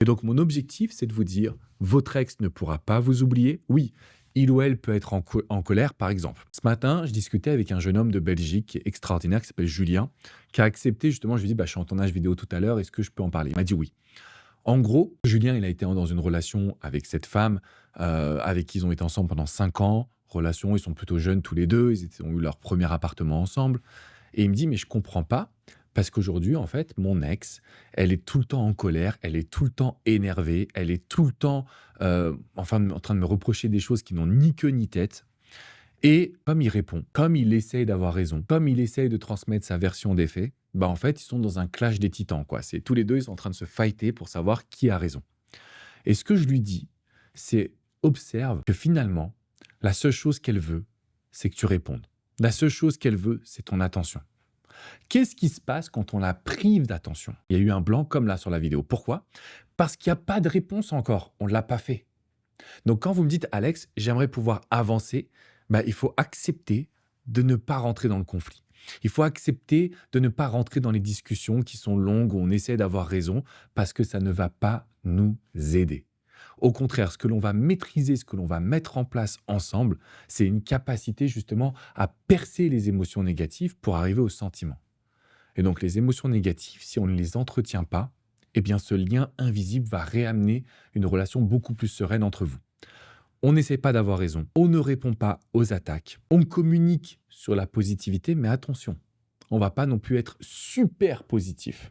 Et donc mon objectif, c'est de vous dire, votre ex ne pourra pas vous oublier. Oui, il ou elle peut être en colère, par exemple. Ce matin, je discutais avec un jeune homme de Belgique qui est extraordinaire, qui s'appelle Julien, qui a accepté justement, je lui ai dit, bah, je suis en tournage vidéo tout à l'heure, est-ce que je peux en parler? Il m'a dit oui. En gros, Julien, il a été dans une relation avec cette femme, avec qui ils ont été ensemble pendant 5 ans. Relation, ils sont plutôt jeunes tous les 2. Ils ont eu leur premier appartement ensemble et il me dit: «Mais je comprends pas parce qu'aujourd'hui, en fait, mon ex, elle est tout le temps en colère, elle est tout le temps énervée, elle est tout le temps, en train de me reprocher des choses qui n'ont ni queue ni tête». Et comme il répond, comme il essaye d'avoir raison, comme il essaye de transmettre sa version des faits, bah, en fait, ils sont dans un clash des titans, quoi. C'est tous les 2, ils sont en train de se fighter pour savoir qui a raison. Et ce que je lui dis, c'est: «Observe que finalement, la seule chose qu'elle veut, c'est que tu répondes. La seule chose qu'elle veut, c'est ton attention». Qu'est-ce qui se passe quand on la prive d'attention? Il y a eu un blanc comme là sur la vidéo. Pourquoi? Parce qu'il y a pas de réponse encore, on ne l'a pas fait. Donc quand vous me dites: «Alex, j'aimerais pouvoir avancer», bah, il faut accepter de ne pas rentrer dans le conflit. Il faut accepter de ne pas rentrer dans les discussions qui sont longues, où on essaie d'avoir raison, parce que ça ne va pas nous aider. Au contraire, ce que l'on va maîtriser, ce que l'on va mettre en place ensemble, c'est une capacité justement à percer les émotions négatives pour arriver aux sentiments. Et donc les émotions négatives, si on ne les entretient pas, eh bien ce lien invisible va réamener une relation beaucoup plus sereine entre vous. On n'essaie pas d'avoir raison, on ne répond pas aux attaques, on communique sur la positivité, mais attention, on va pas non plus être super positif.